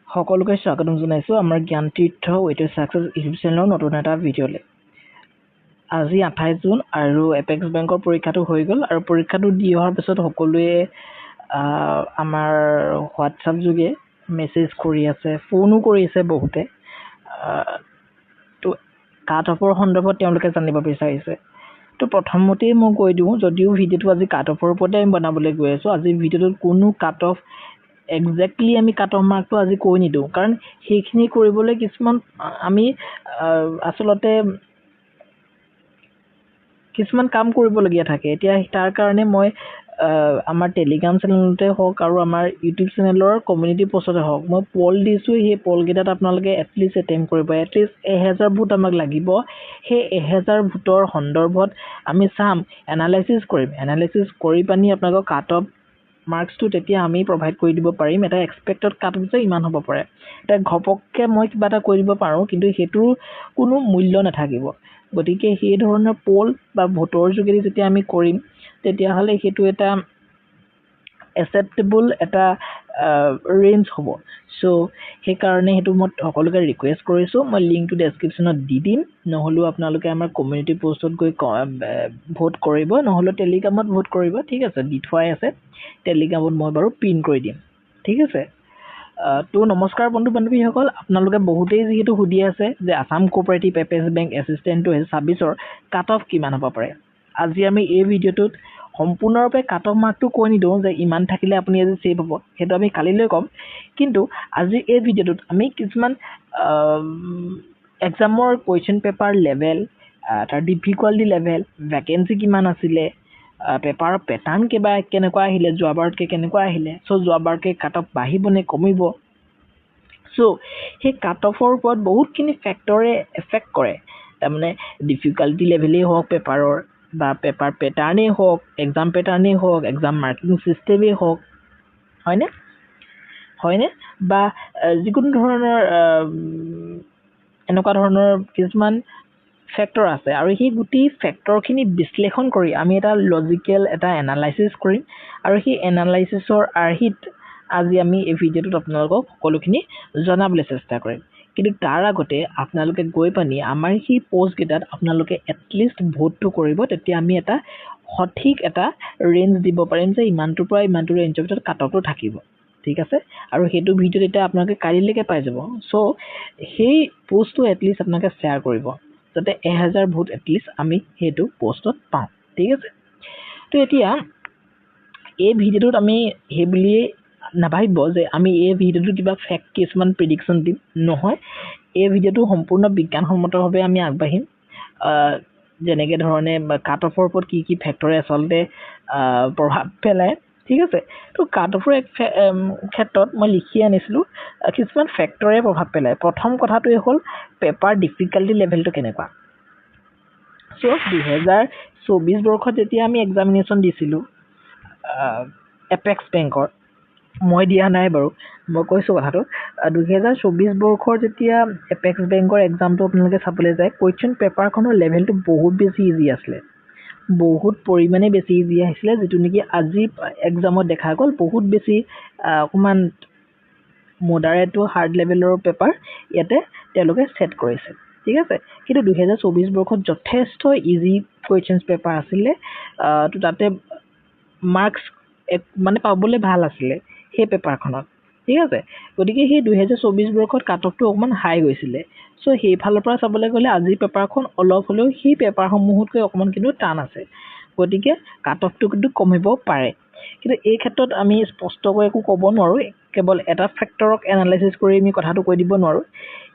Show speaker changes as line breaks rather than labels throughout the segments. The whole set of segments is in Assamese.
সকলোকে স্বাগতম জনাইছো আমাৰ জ্ঞান তীৰ্থ ৱেইটেড সাকসেস ইউটিউব চেনেলৰ নতুন এটা ভিডিঅ'লে। আজি 28 জুন আৰু এপেক্স বেংকৰ পৰীক্ষাটো হৈ গ'ল আৰু পৰীক্ষাটো দি অহাৰ পিছত সকলোৱে আমাৰ হোৱাটছআপ যোগে মেছেজ কৰি আছে, ফোনো কৰি আছে বহুতে। তো কাট অফৰ সন্দৰ্ভত তেওঁলোকে জানিব বিচাৰিছে। তো প্ৰথমতেই মই কৈ দিওঁ, যদিও ভিডিঅ'টো আজি কাট অফৰ ওপৰতে আমি বনাবলৈ গৈ আছোঁ, আজি ভিডিঅ'টোত কোনো কাট অফ এক্সেক্টলি আমি কাট অফ মাৰ্কটো আজি কৈ নিদিওঁ, কাৰণ সেইখিনি কৰিবলৈ কিছুমান আমি আচলতে কিছুমান কাম কৰিবলগীয়া থাকে। এতিয়া তাৰ কাৰণে মই আমাৰ টেলিগ্ৰাম চেনেলতে হওক আৰু আমাৰ ইউটিউব চেনেলৰ কমিউনিটি পোষ্টতে হওক মই পল দিছোঁ। সেই পলকেইটাত আপোনালোকে এটলিষ্ট এটেম্প কৰিব। এটলিষ্ট 1000 ভোট আমাক লাগিব। সেই 1000 ভোটৰ সন্দৰ্ভত আমি চাম, এনালাইচিছ কৰিম। এনালাইচিছ কৰি পানি আপোনালোকক কাট অফ মাৰ্কছটো তেতিয়া আমি প্ৰভাইড কৰি দিব পাৰিম। এটা এক্সপেক্টেড কাট অফ যে ইমান হ'ব পাৰে। এতিয়া ঘপককৈ মই কিবা এটা কৈ দিব পাৰোঁ, কিন্তু সেইটোৰ কোনো মূল্য নাথাকিব। গতিকে সেই ধৰণৰ পোল বা ভোটৰ যোগেদি যেতিয়া আমি কৰিম, তেতিয়াহ'লে সেইটো এটা একচেপ্টেবল এটা ৰেঞ্জ হ'ব। চ' সেইকাৰণে সেইটো মই সকলোকে ৰিকুৱেষ্ট কৰিছোঁ। মই লিংকটো ডেছক্ৰিপশ্যনত দি দিম, নহ'লেও আপোনালোকে আমাৰ কমিউনিটি পোষ্টত গৈ ভোট কৰিব, নহ'লেও টেলিগ্ৰামত ভোট কৰিব। ঠিক আছে, দি থোৱাই আছে। টেলিগ্ৰামত মই বাৰু পিন কৰি দিম। ঠিক আছে। তো নমস্কাৰ বন্ধু বান্ধৱীসকল, আপোনালোকে বহুতেই যিহেতু সুধি আছে যে Assam cooperative apex bank assistant 2026 cut off কিমান হ'ব পাৰে। আজি আমি এই ভিডিঅ'টোত সম্পূৰ্ণৰূপে কাট অফ মাৰ্কটো কৈ নিদিওঁ যে ইমান থাকিলে আপুনি আজি ছেভ হ'ব, সেইটো আমি কালিলৈ ক'ম। কিন্তু আজি এই ভিডিঅ'টোত আমি কিছুমান এক্সামৰ কুৱেশ্যন পেপাৰ লেভেল, তাৰ ডিফিকাল্টি লেভেল, ভেকেঞ্চি কিমান আছিলে, পেপাৰৰ পেটাৰ্ণ কেনেকুৱা আহিলে, যোৱাবাৰতকৈ কেনেকুৱা আহিলে, চ' যোৱাবাৰতকৈ কাট অফ বাঢ়িব নে কমিব। চ' সেই কাট অফৰ ওপৰত বহুতখিনি ফেক্টৰে এফেক্ট কৰে। তাৰমানে ডিফিকাল্টি লেভেলেই হওক পেপাৰৰ, বা পেপাৰ পেটাৰ্ণেই হওক, এক্সাম পেটাৰ্ণেই হওক, এক্সাম মাৰ্কিং ছিষ্টেমেই হওক, হয়নে বা যিকোনো ধৰণৰ এনেকুৱা ধৰণৰ কিছুমান ফেক্টৰ আছে। আৰু সেই গোটেই ফেক্টৰখিনি বিশ্লেষণ কৰি আমি এটা লজিকেল এটা এনালাইচিছ কৰিম, আৰু সেই এনালাইচিছৰ আৰ্হিত আজি আমি এই ভিডিঅ'টোত আপোনালোকক সকলোখিনি জনাবলৈ চেষ্টা কৰিম। কিন্তু তাৰ আগতে আপোনালোকে গৈ পানি আমাৰ সেই পোষ্টকেইটাত আপোনালোকে এটলিষ্ট ভোটটো কৰিব, তেতিয়া আমি এটা সঠিক এটা ৰেঞ্জ দিব পাৰিম যে ইমানটোৰ পৰা ইমানটো ৰেঞ্জৰ ভিতৰত কাট অফটো থাকিব। ঠিক আছে, আৰু সেইটো ভিডিঅ' এতিয়া আপোনালোকে কালিলৈকে পাই যাব। চ' সেই পোষ্টটো এটলিষ্ট আপোনালোকে শ্বেয়াৰ কৰিব, যাতে 1000 ভোট এটলিষ্ট আমি সেইটো পোষ্টত পাওঁ। ঠিক আছে। তো এতিয়া এই ভিডিঅ'টোত আমি সেই বুলিয়েই নাভাবিব যে আমি এই ভিডিঅ'টো কিবা ফেক্ট কিছুমান প্ৰিডিকশ্যন দিম, নহয়। এই ভিডিঅ'টো সম্পূৰ্ণ বিজ্ঞানসন্মতভাৱে আমি আগবাঢ়িম। যেনেকৈ ধৰণে কাট অফৰ ওপৰত কি কি ফেক্টৰে আচলতে প্ৰভাৱ পেলায়। ঠিক আছে। তো কাট অফৰ ক্ষেত্ৰত মই লিখি আনিছিলোঁ কিছুমান ফেক্টৰে প্ৰভাৱ পেলায়। প্ৰথম কথাটোৱে হ'ল পেপাৰ ডিফিকাল্টি লেভেলটো কেনেকুৱা। চ' 2024 বৰ্ষত যেতিয়া আমি এক্সামিনেশ্যন দিছিলোঁ এপেক্স বেংকৰ, মই দিয়া নাই বাৰু, মই কৈছোঁ কথাটো। 2024 বৰ্ষৰ যেতিয়া এপেক্স বেংকৰ এক্সামটো আপোনালোকে চাবলৈ যায়, কুৱেশ্যন পেপাৰখনৰ লেভেলটো বহুত বেছি ইজি আছিলে, বহুত পৰিমাণে বেছি ইজি আহিছিলে, যিটো নেকি আজি এক্সামত দেখা গ'ল বহুত বেছি অকণমান মডাৰেট টু হাৰ্ড লেভেলৰ পেপাৰ ইয়াতে তেওঁলোকে ছেট কৰিছে। ঠিক আছে। কিন্তু 2024 বৰ্ষত যথেষ্ট ইজি কুৱেশ্যনছ পেপাৰ আছিলে। তো তাতে মাৰ্কছ মানে পাবলৈ ভাল আছিলে সেই পেপাৰখনত। ঠিক আছে। গতিকে সেই 2024 বৰ্ষত কাট অফটো অকণমান হাই গৈছিলে। চ' সেইফালৰ পৰা চাবলৈ গ'লে আজিৰ পেপাৰখন অলপ হ'লেও সেই পেপাৰসমূহতকৈ অকণমান কিন্তু টান আছে। গতিকে কাট অফটো কিন্তু কমিব পাৰে। কিন্তু এই ক্ষেত্ৰত আমি স্পষ্টকৈ একো ক'ব নোৱাৰোঁ, কেৱল এটা ফেক্টৰক এনালাইচিছ কৰি আমি কথাটো কৈ দিব নোৱাৰোঁ।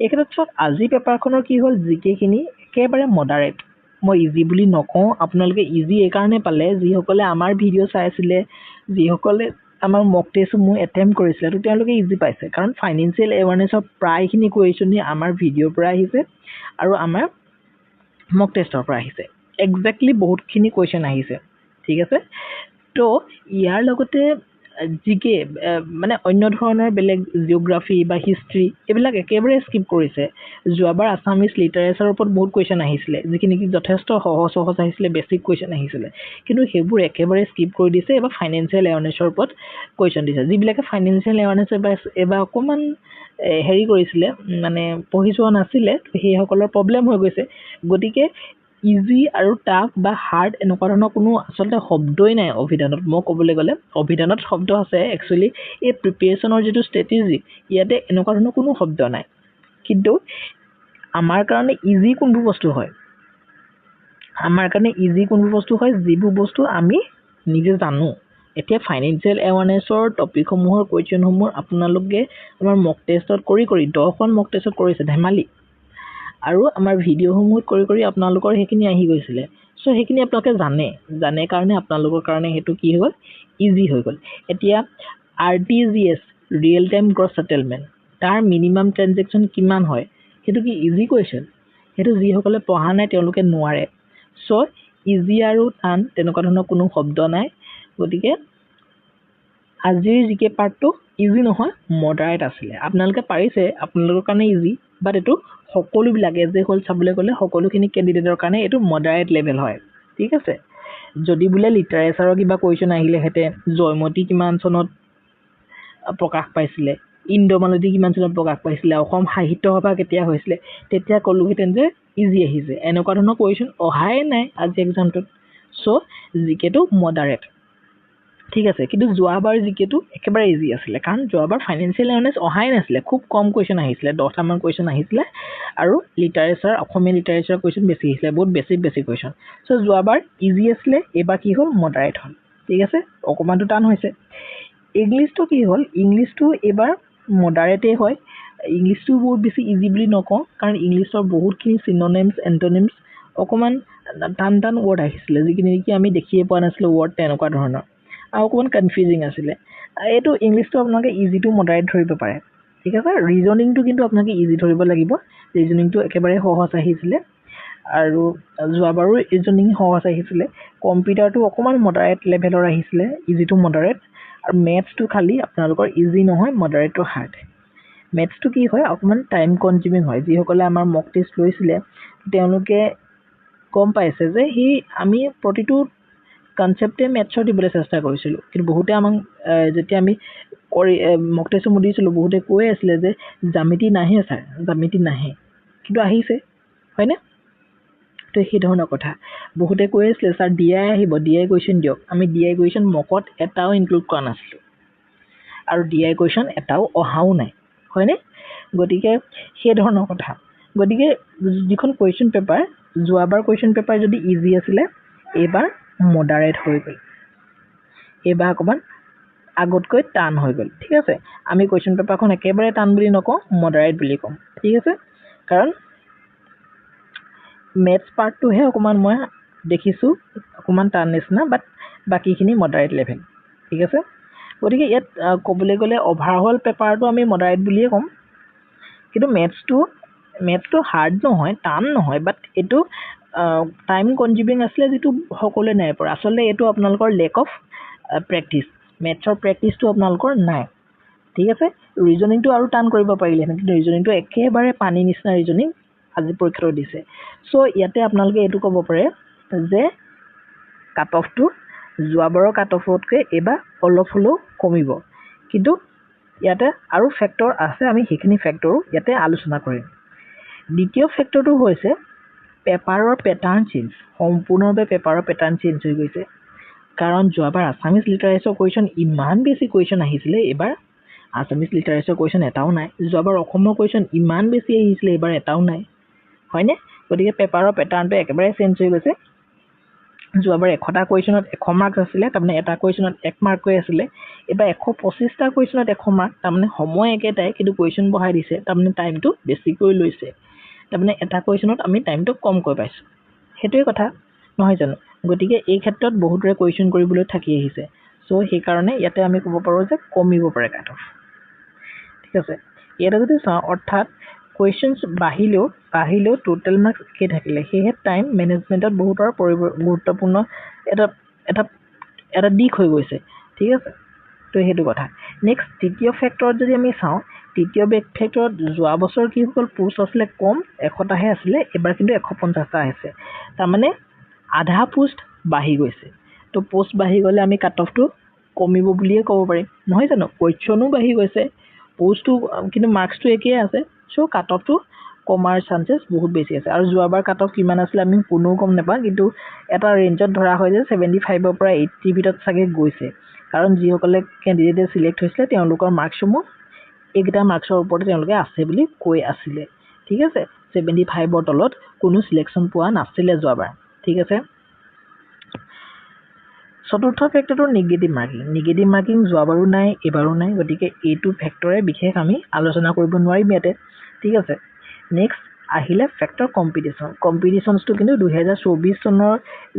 এই ক্ষেত্ৰত চাওক, আজি পেপাৰখনৰ কি হ'ল, জিকেখিনি একেবাৰে মডাৰেট। মই ইজি বুলি নকওঁ, আপোনালোকে ইজি এইকাৰণে পালে যিসকলে আমাৰ ভিডিঅ' চাই আছিলে, যিসকলে আমাৰ মক টেষ্টসমূহ এটেম্প কৰিছিলে, তো তেওঁলোকে ইজি পাইছে। কাৰণ ফাইনেন্সিয়েল এৱাৰনেছৰ প্ৰায়খিনি কুৱেশ্যনেই আমাৰ ভিডিঅ'ৰ পৰা আহিছে আৰু আমাৰ মক টেষ্টৰ পৰা আহিছে। একজেক্টলি বহুতখিনি কুৱেশ্যন আহিছে। ঠিক আছে। তো ইয়াৰ লগতে জিকে মানে অন্য ধৰণৰ বেলেগ জিঅ'গ্ৰাফি বা হিষ্ট্ৰী এইবিলাক একেবাৰে স্কিপ কৰিছে যোৱাবাৰ আছামিজ লিটাৰেচাৰৰ ওপৰত বহুত কুৱেশ্যন আহিছিলে যিখিনি কি যথেষ্ট সহজ আহিছিলে বেছিক কুৱেশ্যন আহিছিলে কিন্তু সেইবোৰ একেবাৰে স্কিপ কৰি দিছে এবাৰ ফাইনেন্সিয়েল এৱাৰনেছৰ ওপৰত কুৱেশ্যন দিছে যিবিলাকে ফাইনেন্সিয়েল এৱাৰনেছ এবাৰ অকণমান হেৰি কৰিছিলে মানে পঢ়ি যোৱা নাছিলে সেইসকলৰ প্ৰব্লেম হৈ গৈছে গতিকে ইজি আৰু টাফ বা হাৰ্ড এনেকুৱা ধৰণৰ কোনো আচলতে শব্দই নাই অভিধানত মই ক'বলৈ গ'লে অভিধানত শব্দ আছে একচুৱেলি এই প্ৰিপেৰেশ্যনৰ যিটো ষ্ট্ৰেটেজি ইয়াতে এনেকুৱা ধৰণৰ কোনো শব্দ নাই কিন্তু আমাৰ কাৰণে ইজি কোনবোৰ বস্তু হয় আমাৰ কাৰণে ইজি কোনবোৰ বস্তু হয় যিবোৰ বস্তু আমি নিজে জানো এতিয়া ফাইনেন্সিয়েল এৱাৰনেছৰ টপিকসমূহৰ কুৱেশ্যনসমূহ আপোনালোকে আমাৰ মক টেষ্টত কৰি 10খন মক টেষ্টত কৰিছে ধেমালি আৰু আমাৰ ভিডিঅ'সমূহত কৰি আপোনালোকৰ সেইখিনি আহি গৈছিলে চ' সেইখিনি আপোনালোকে জানে কাৰণে আপোনালোকৰ কাৰণে সেইটো কি হৈ গ'ল ইজি হৈ গ'ল এতিয়া RTGS real time gross settlement তাৰ মিনিমাম ট্ৰানজেকশ্যন কিমান হয় সেইটো কি ইজি কুৱেশ্যন সেইটো যিসকলে পঢ়া নাই তেওঁলোকে নোৱাৰে চ' ইজি আৰু টান তেনেকুৱা ধৰণৰ কোনো শব্দ নাই গতিকে আজিৰ জিকে পাৰ্টটো ইজি নহয় মডাৰেট আছিলে আপোনালোকে পাৰিছে আপোনালোকৰ কাৰণে ইজি বাট এইটো সকলোবিলাকে যে হ'ল চাবলৈ গ'লে সকলোখিনি কেণ্ডিডেটৰ কাৰণে এইটো মডাৰেট লেভেল হয় ঠিক আছে যদি বোলে লিটাৰেচাৰৰ কিবা কুৱেশ্যন আহিলেহেঁতেন জয়মতী কিমান চনত প্ৰকাশ পাইছিলে ইণ্ডোমালতী কিমান চনত প্ৰকাশ পাইছিলে অসম সাহিত্য সভা কেতিয়া হৈছিলে তেতিয়া ক'লোহেঁতেন যে ইজি আহিছে এনেকুৱা ধৰণৰ কুৱেশ্যন অহাই নাই আজি এক্সামটোত চ' জিকেটো মডাৰেট ঠিক আছে কিন্তু যোৱাবাৰ জিকেটো একেবাৰে ইজি আছিলে কাৰণ যোৱাবাৰ ফাইনেন্সিয়েল এৱাৰনেছ অহাই নাছিলে খুব কম কুৱেশ্যন আহিছিলে 10টামান কুৱেশ্যন আহিছিলে আৰু লিটাৰেচাৰ অসমীয়া লিটাৰেচাৰ কুৱেশ্যন বেছি আহিছিলে বহুত বেছি কুৱেশ্যন চ' যোৱাবাৰ ইজি আছিলে এইবাৰ কি হ'ল মডাৰেট হ'ল ঠিক আছে অকণমানটো টান হৈছে ইংলিছটো কি হ'ল ইংলিছটো এইবাৰ মডাৰেটেই হয় ইংলিছটো বহুত বেছি ইজি বুলি নকওঁ কাৰণ ইংলিছৰ বহুতখিনি চিন'নিমছ এণ্টনিমছ অকণমান টান ৱৰ্ড আহিছিলে যিখিনি নেকি আমি দেখিয়ে পোৱা নাছিলোঁ ৱৰ্ড তেনেকুৱা ধৰণৰ আৰু অকণমান কনফিউজিং আছিলে এইটো ইংলিছটো আপোনালোকে ইজি টু মডাৰেট ধৰিব পাৰে ঠিক আছে ৰিজনিংটো কিন্তু আপোনালোকে ইজি ধৰিব লাগিব ৰিজনিংটো একেবাৰে সহজ আহিছিলে আৰু যোৱাবাৰো ৰিজনিং সহজ আহিছিলে কম্পিউটাৰটো অকণমান মডাৰেট লেভেলৰ আহিছিলে ইজি টু মডাৰেট আৰু মেথছটো খালি আপোনালোকৰ ইজি নহয় মডাৰেট টু হাৰ্ড মেথছটো কি হয় অকণমান টাইম কনজিউমিং হয় যিসকলে আমাৰ মক টেষ্ট লৈছিলে তেওঁলোকে গম পাইছে যে আমি প্ৰতিটো কনচেপ্টে মেথছৰ দিবলৈ চেষ্টা কৰিছিলোঁ কিন্তু বহুতে আমাক যেতিয়া আমি মক টেষ্টসমূহ দিছিলোঁ বহুতে কৈ আছিলে যে জ্যামিতি নাহে ছাৰ জ্যামিতি নাহে কিন্তু আহিছে হয়নে তো সেই ধৰণৰ কথা বহুতে কৈ আছিলে ছাৰ DI আহিব DI কুৱেশ্যন দিয়ক আমি DI কুৱেশ্যন মকত এটাও ইনক্লুড কৰা নাছিলোঁ আৰু DI কুৱেশ্যন এটাও অহাও নাই হয়নে গতিকে সেই ধৰণৰ কথা গতিকে যিখন কুৱেশ্যন পেপাৰ যোৱাবাৰ কুৱেশ্যন পেপাৰ যদি ইজি আছিলে এইবাৰ মডাৰেট হৈ গ'ল এইবাৰ অকণমান আগতকৈ টান হৈ গ'ল ঠিক আছে আমি কুৱেশ্যন পেপাৰখন একেবাৰে টান বুলি নকওঁ মডাৰেট বুলি কওঁ ঠিক আছে কাৰণ মেথছ পাৰ্টটোহে অকণমান মই দেখিছোঁ অকণমান টান নিচিনা বাট বাকীখিনি মডাৰেট লেভেল ঠিক আছে গতিকে ইয়াত ক'বলৈ গ'লে অভাৰঅল পেপাৰটো আমি মডাৰেট বুলিয়ে ক'ম কিন্তু মেথছটো হাৰ্ড নহয় টান নহয় বাট এইটো টাইম কনজিউমিং আছিলে যিটো সকলোৱে নাই পৰা আচলতে এইটো আপোনালোকৰ লেক অফ প্ৰেক্টিছ মেথছৰ প্ৰেক্টিছটো আপোনালোকৰ নাই ঠিক আছে ৰিজনিংটো আৰু টান কৰিব পাৰিলেহেঁতেন কিন্তু ৰিজনিংটো একেবাৰে পানী নিচিনা ৰিজনিং আজি পৰীক্ষাটো দিছে চ' ইয়াতে আপোনালোকে এইটো ক'ব পাৰে যে কাট অফটো যোৱাবাৰৰ কাট অফতকৈ এইবাৰ অলপ হ'লেও কমিব কিন্তু ইয়াতে আৰু ফেক্টৰ আছে আমি সেইখিনি ফেক্টৰো ইয়াতে আলোচনা কৰিম দ্বিতীয় ফেক্টৰটো হৈছে পেপাৰৰ পেটাৰ্ণ চেঞ্জ সম্পূৰ্ণভাৱে পেপাৰৰ পেটাৰ্ণ চেঞ্জ হৈ গৈছে কাৰণ যোৱাবাৰ আছামিজ লিটাৰেচাৰ কুৱেশ্যন ইমান বেছি কুৱেশ্যন আহিছিলে এইবাৰ আছামিজ লিটাৰেচাৰ কুৱেশ্যন এটাও নাই যোৱাবাৰ অসমৰ কুৱেশ্যন ইমান বেছি আহিছিলে এইবাৰ এটাও নাই হয়নে গতিকে পেপাৰৰ পেটাৰ্ণটো একেবাৰে চেঞ্জ হৈ গৈছে যোৱাবাৰ 100টা কুৱেশ্যনত 100 মাৰ্কছ আছিলে তাৰমানে এটা কুৱেশ্যনত 1 মাৰ্ককৈ আছিলে এইবাৰ 125টা কুৱেশ্যনত 100 মাৰ্ক তাৰমানে সময় একেটাই কিন্তু কুৱেশ্যন বঢ়াই দিছে তাৰমানে টাইমটো বেছিকৈ লৈছে তাৰমানে এটা কুৱেশ্যনত আমি টাইমটো কমকৈ পাইছোঁ সেইটোৱে কথা নহয় জানো গতিকে এই ক্ষেত্ৰত বহুতৰে কুৱেশ্যন কৰিবলৈ থাকি আহিছে চ' সেইকাৰণে ইয়াতে আমি ক'ব পাৰোঁ যে কমিব পাৰে কাট অফ ঠিক আছে ইয়াতে যদি চাওঁ অৰ্থাৎ কুৱেশ্যনছ বাঢ়িলেও টোটেল মাৰ্কছ একেই থাকিলে সেয়েহে টাইম মেনেজমেণ্টত বহুতৰ গুৰুত্বপূৰ্ণ এটা দিশ হৈ গৈছে ঠিক আছে তো সেইটো কথা নেক্সট তৃতীয় ফেক্টৰত যদি আমি চাওঁ তৃতীয় ফেক্টৰত যোৱা বছৰ কি হ'ল পোষ্ট আছিলে কম 100টাহে আছিলে এবাৰ কিন্তু 150টা আহিছে তাৰমানে আধা পোষ্ট বাঢ়ি গৈছে তো পোষ্ট বাঢ়ি গ'লে আমি কাট অফটো কমিব বুলিয়ে ক'ব পাৰিম নহয় জানো কুৱেশ্যনো বাঢ়ি গৈছে পোষ্টটো কিন্তু মাৰ্কছটো একেই আছে চ' কাট অফটো কমাৰ চান্সেছ বহুত বেছি আছে আৰু যোৱাবাৰ কাট অফ কিমান আছিলে আমি কোনেও গম নাপাওঁ কিন্তু এটা ৰেঞ্জত ধৰা হয় যে 75ৰ পৰা 80 ভিতৰত চাগে গৈছে কাৰণ যিসকলে কেণ্ডিডেটে চিলেক্ট হৈছিলে তেওঁলোকৰ মাৰ্কছসমূহ এইকেইটা মাৰ্কছৰ ওপৰতে তেওঁলোকে আছে বুলি কৈ আছিলে ঠিক আছে 75ৰ তলত কোনো সিলেকশ্যন পোৱা নাছিলে যোৱাবাৰ ঠিক আছে চতুৰ্থ ফেক্টৰটো নিগেটিভ মাৰ্কিং যোৱাবাৰো নাই এবাৰো নাই গতিকে এইটো ফেক্টৰে বিশেষ আমি আলোচনা কৰিব নোৱাৰিম ইয়াতে ঠিক আছে নেক্সট আহিলে ফেক্টৰ কম্পিটিশ্যনটো কিন্তু 2024 চনৰ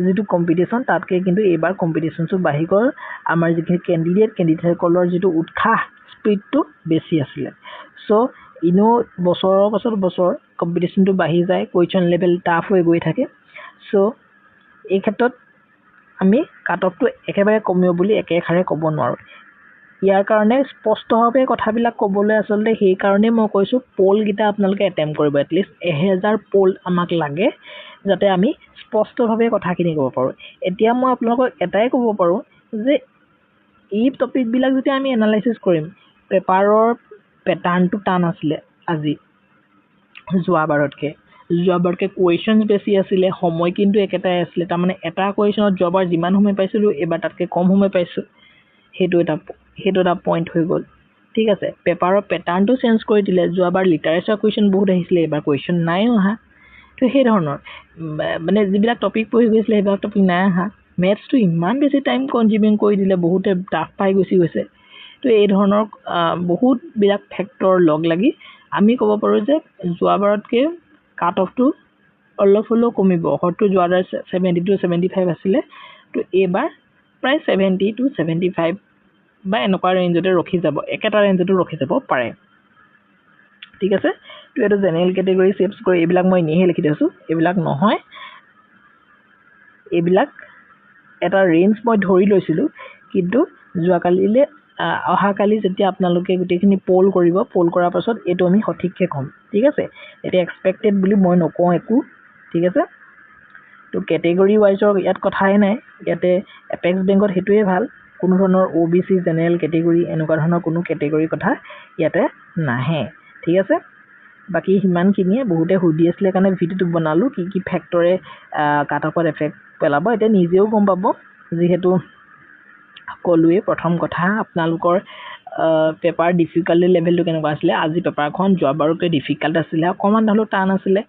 যিটো কম্পিটিশ্যন তাতকৈ কিন্তু এইবাৰ কম্পিটিশ্যনটো বাঢ়ি গ'ল আমাৰ যিখিনি কেণ্ডিডেটসকলৰ যিটো উৎসাহ স্পীডটো বেছি আছিলে চ' ইনো বছৰৰ পাছত বছৰ কম্পিটিশ্যনটো বাঢ়ি যায় কুৱেশ্যন লেভেল টাফ হৈ গৈ থাকে চ' এই ক্ষেত্ৰত আমি কাট অফটো একেবাৰে কমিব বুলি একেষাৰে ক'ব নোৱাৰোঁ ইয়াৰ কাৰণে স্পষ্টভাৱে কথাবিলাক ক'বলৈ আচলতে সেইকাৰণে মই কৈছোঁ পলকেইটা আপোনালোকে এটেম্প কৰিব এটলিষ্ট 1000 পল আমাক লাগে যাতে আমি স্পষ্টভাৱে কথাখিনি ক'ব পাৰোঁ এতিয়া মই আপোনালোকক এটাই ক'ব পাৰোঁ যে এই টপিকবিলাক যেতিয়া আমি এনালাইচিছ কৰিম পেপাৰৰ পেটাৰ্ণটো টান আছিলে আজি যোৱাবাৰতকৈ কুৱেশ্যন বেছি আছিলে সময় কিন্তু একেটাই আছিলে তাৰমানে এটা কুৱেশ্যনত যোৱাবাৰ যিমান সময় পাইছিলোঁ এইবাৰ তাতকৈ কম সময় পাইছোঁ সেইটো এটা পইণ্ট হৈ গ'ল ঠিক আছে পেপাৰৰ পেটাৰ্ণটো চেঞ্জ কৰি দিলে যোৱাবাৰ লিটাৰেচাৰ কুৱেশ্যন বহুত আহিছিলে এইবাৰ কুৱেশ্যন নাই অহা তো সেই ধৰণৰ মানে যিবিলাক টপিক পঢ়ি গৈছিলে সেইবিলাক টপিক নাই অহা মেথছটো ইমান বেছি টাইম কনজিউমিং কৰি দিলে বহুতে টাফ পাই গৈছে তো এই ধৰণৰ বহুতবিলাক ফেক্টৰ লগ লাগি আমি ক'ব পাৰোঁ যে যোৱাবাৰতকৈ কাট অফটো অলপ হ'লেও কমিব হয়তো যোৱাবাৰ 70 to 75 আছিলে তো এইবাৰ প্ৰায় 70 to 75 বা এনেকুৱা ৰেঞ্জতে ৰখি যাব একেটা ৰেঞ্জতো ৰখি যাব পাৰে ঠিক আছে তো এইটো জেনেৰেল কেটেগৰী চেপছ কৰি এইবিলাক মই এনেহে লিখি দিছোঁ এইবিলাক নহয় এইবিলাক এটা ৰেঞ্জ মই ধৰি লৈছিলোঁ কিন্তু অহাকালি যেতিয়া আপোনালোকে গোটেইখিনি পল কৰাৰ পাছত এইটো আমি সঠিককৈ ক'ম ঠিক আছে এতিয়া এক্সপেক্টেড বুলি মই নকওঁ একো ঠিক আছে তো কেটেগৰী ৱাইজৰ ইয়াত কথাই নাই ইয়াতে এপেক্স বেংকত সেইটোৱে ভাল কোনো ধৰণৰ OBC জেনেৰেল কেটেগৰী এনেকুৱা ধৰণৰ কোনো কেটেগৰী কথা ইয়াতে নাহে ঠিক আছে বাকী সিমানখিনিয়ে বহুতে সুধি আছিলে কাৰণে ভিডিঅ'টো বনালোঁ কি ফেক্টৰে কাট অফত এফেক্ট পেলাব এতিয়া নিজেও গম পাব যিহেতু ক'লোৱে প্ৰথম কথা আপোনালোকৰ পেপাৰ ডিফিকাল্টি লেভেলটো কেনেকুৱা আছিলে আজি পেপাৰখন যোৱাবাৰতকৈ ডিফিকাল্ট আছিলে অকণমান হ'লেও টান আছিলে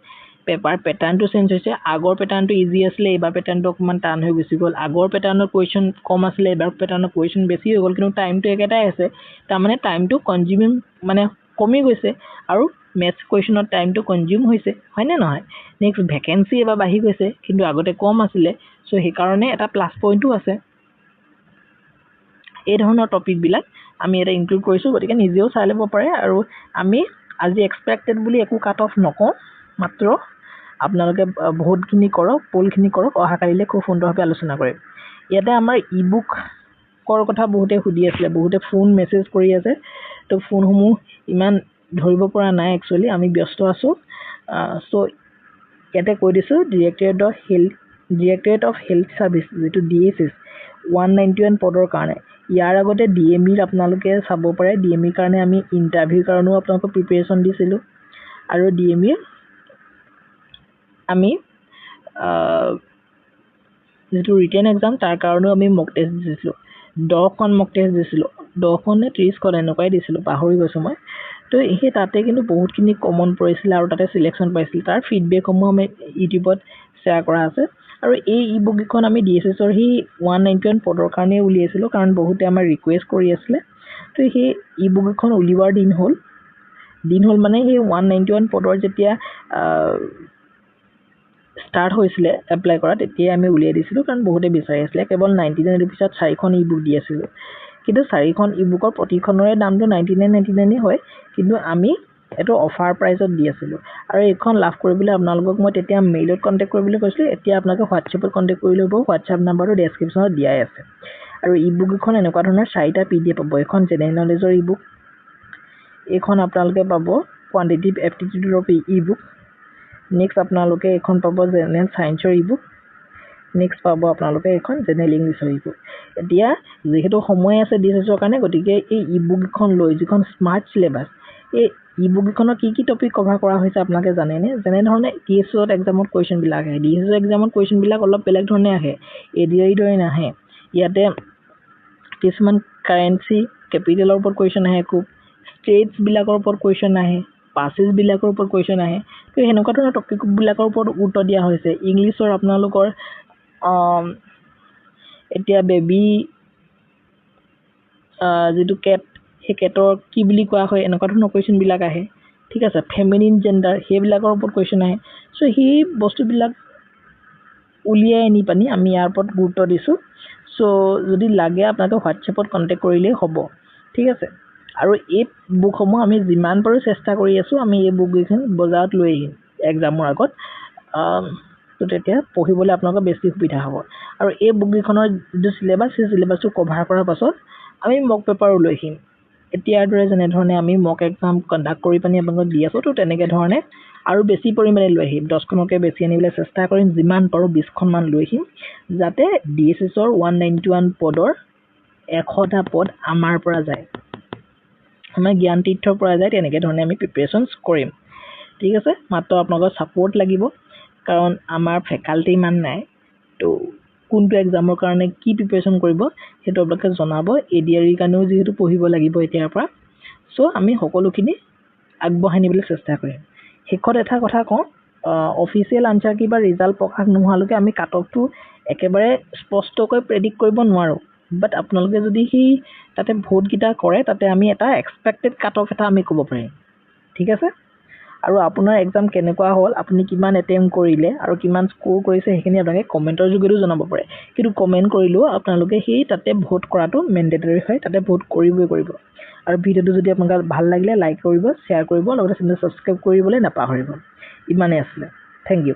পেপাৰ পেটাৰ্ণটো চেঞ্জ হৈছে আগৰ পেটাৰ্ণটো ইজি আছিলে এইবাৰ পেটাৰ্ণটো অকণমান টান হৈ গুচি গ'ল আগৰ পেটাৰ্ণৰ কুৱেশ্যন কম আছিলে এইবাৰ পেটাৰ্ণৰ কুৱেশ্যন বেছি হৈ গ'ল কিন্তু টাইমটো একেটাই আছে তাৰমানে টাইমটো কনজিউমিং মানে কমি গৈছে আৰু মেথছ কুৱেশ্যনত টাইমটো কনজিউম হৈছে হয়নে নহয় নেক্সট ভেকেঞ্চি এবাৰ বাঢ়ি গৈছে কিন্তু আগতে কম আছিলে চ' সেইকাৰণে এটা প্লাছ পইণ্টো আছে এই ধৰণৰ টপিকবিলাক আমি এটা ইনক্লুড কৰিছোঁ গতিকে নিজেও চাই ল'ব পাৰে আৰু আমি আজি এক্সপেক্টেড বুলি একো কাট অফ নকওঁ মাত্ৰ আপোনালোকে বহুতখিনি কৰক পলখিনি কৰক অহাকালিলৈ খুব সুন্দৰভাৱে আলোচনা কৰিম ইয়াতে আমাৰ ইবুকৰ কথা বহুতে সুধি আছিলে বহুতে ফোন মেছেজ কৰি আছে তো ফোনসমূহ ইমান ধৰিব পৰা নাই একচুৱেলি আমি ব্যস্ত আছোঁ চ' ইয়াতে কৈ দিছোঁ ডিৰেক্টৰেট অফ হেল্থ ছাৰ্ভিচ যিটো DHS 191 পদৰ কাৰণে ইয়াৰ আগতে DMEৰ আপোনালোকে চাব পাৰে DMEৰ কাৰণে আমি ইণ্টাৰভিউৰ কাৰণেও আপোনালোকক প্ৰিপেৰেশ্যন দিছিলোঁ আৰু DMEৰ আমি যিটো ৰিটেন এক্সাম তাৰ কাৰণেও আমি মক টেষ্ট দিছিলোঁ 10খন মক টেষ্ট দিছিলোঁ 10খন নে 30খন এনেকুৱাই দিছিলোঁ পাহৰি গৈছোঁ মই তো সেই তাতে কিন্তু বহুতখিনি কমন পৰিছিলে আৰু তাতে চিলেকশ্যন পাইছিল তাৰ ফিডবেকসমূহ আমি ইউটিউবত শ্বেয়াৰ কৰা আছে আৰু এই ইবুককেইখন আমি DSSৰ সেই 191 পদৰ কাৰণেই উলিয়াইছিলোঁ কাৰণ বহুতে আমাৰ ৰিকুৱেষ্ট কৰি আছিলে তো সেই ইবুককেইখন উলিওৱাৰ দিন হ'ল মানে সেই 191 পদৰ যেতিয়া ষ্টাৰ্ট হৈছিলে এপ্লাই কৰা তেতিয়াই আমি উলিয়াই দিছিলোঁ কাৰণ বহুতে বিচাৰি আছিলে কেৱল 99 পিছত 4খন ইবুক দি আছিলোঁ কিন্তু 4খন ইবুকৰ প্ৰতিখনৰে দামটো 99 হয় কিন্তু আমি এইটো অফাৰ প্ৰাইচত দি আছিলোঁ আৰু এইখন লাভ কৰিবলৈ আপোনালোকক মই তেতিয়া মেইলত কণ্টেক্ট কৰিবলৈ কৈছিলোঁ এতিয়া আপোনালোকে হোৱাটছএপত কণ্টেক্ট কৰি ল'ব হোৱাটছএপ নাম্বাৰটো ডেছক্ৰিপশ্যনত দিয়াই আছে আৰু ইবুক এখন এনেকুৱা ধৰণৰ 4টা PDF পাব এখন জেনেৰেল নলেজৰ ইবুক এখন আপোনালোকে পাব কোৱান্টিটিভ এপ্টিটিউডৰ ইবুক নেক্সট আপোনালোকে এখন পাব জেনেৰেল সায়েন্সৰ ইবুক নেক্সট পাব আপোনালোকে এখন জেনেৰেল ইংলিছৰ ইবুক এতিয়া যেহেতু সময় আছে ডিএছএছৰ কাৰণে গতিকে এই ইবুক এখন লৈ যিখন স্মাৰ্ট সিলেবাস এই ইবুক এখনৰ কি কি টপিক কভাৰ কৰা হৈছে আপোনালোকে জানেনে যেনে ধৰণে টিএছঅত এক্সামত কোৱেশ্চন বিলাক আহে ডিএছএছ এক্সামত কোৱেশ্চন বিলাক অলপ বেলেগ ধৰণে আহে এডিআই দৰে নাহে ইয়াতে কিছুমান কাৰেন্সি কেপিটেলৰ ওপৰত কোৱেশ্চন আহে খুব ষ্টেটছ বিলাকৰ ওপৰত কোৱেশ্চন আহে পাসেস বিলাকৰ ওপৰত কোৱেশ্চন আহে তো হেনেকুৱা ধৰণৰ টপিক বিলাকৰ ওপৰত উত্তৰ দিয়া হৈছে ইংলিছৰ আপোনালোকৰ এতিয়া বেবি যেটো কেট হে কেটৰ কি বুলি কোৱা হয় এনেকুৱা ধৰণৰ কোৱেশ্চন বিলাক আহে ঠিক আছে ফেমিনিন জেন্ডাৰ হে বিলাকৰ ওপৰত কোৱেশ্চন আহে সো হি বস্তুবিলাক উলিয়াই আনি পানি আমি ইয়াৰ ওপৰত গুৰুত্ব দিছো সো যদি লাগে আপোনাক হোৱাটছএপত কন্টাক্ট কৰিলে হ'ব ঠিক আছে আৰু এই বুকসমূহ আমি যিমান পাৰো চেষ্টা কৰি আছো আমি এই বুকখন বজাৰত লৈ আহিম এক্সামৰ আগত তো তেতিয়া পঢ়িবলৈ আপোনালোকৰ বেছি সুবিধা হ'ব আৰু এই বুকখনৰ যে সিলেবাস সেই সিলেবাসটো কভাৰ কৰাৰ পাছত আমি মক পেপাৰো লৈ আহিম এতিয়াৰ দৰে যেনে ধৰণে আমি মক এক্সাম কন্ডাক্ট কৰি পানি আপোনালোকক দি আছো তো তেনেকৈ ধৰণে আৰু বেছি পৰিমাণে লৈ আহিম 10খনকৈ বেছি আনিবলৈ চেষ্টা কৰিম যিমান পাৰো 20খন মান লৈ আহিম যাতে ডিএছএছৰ 191 পদৰ 100টা পদ আমাৰ পৰা যায় আমাৰ জ্ঞান তীৰ্থৰ পৰা যায় তেনেকৈ ধৰণে আমি প্ৰিপাৰেচনছ কৰিম ঠিক আছে মাত্ৰ আপোনালোকৰ সাপোৰ্ট লাগিব কাৰণ আমাৰ ফেকাল্টি ইমান নাই তো কোনটো এক্সামৰ কাৰণে কি প্ৰিপাৰেচন কৰিব হেতু আপোনালোকে জনাব এডিআৰিৰ কাৰণেও যেহেতু পঢ়িব লাগিব এতিয়াৰ পৰা সো আমি সকলোখিনি আগবঢ়াই নিবলৈ চেষ্টা কৰিম শেষত এটা কথা কওঁ অফিচিয়েল আনসাৰ কি বা ৰিজাল্ট প্ৰকাশ নোহোৱালৈকে আমি কাট অফটো একেবাৰে স্পষ্টকৈ প্ৰেডিক্ট কৰিব নোৱাৰো বাট আপোনালোকে যদি সেই তাতে ভোট গিটা কৰে তাতে আমি এটা এক্সপেক্টেড কাট অফ এটা আমি ক'ব পাৰিম ঠিক আছে আৰু আপোনাৰ এক্সাম কেনেকুৱা হ'ল আপুনি কিমান এটেম্প কৰিলে আৰু কিমান স্কোৰ কৰিছে সেইখিনি আপোনালোকে কমেন্টৰ যোগেদি জনাব পাৰে কিন্তু কমেন্ট কৰিলেও আপোনালোকে সেই তাতে ভোট কৰাটো মেন্ডেটৰি হয় তাতে ভোট কৰিবই কৰিব আৰু ভিডিওটো যদি আপোনাক ভাল লাগিলে লাইক কৰিব শ্বেয়াৰ কৰিব লগতে চেনেল সাবস্ক্ৰাইব কৰিবলৈ নাপাহৰিব ইমানেই আছিল থ্যাংক ইউ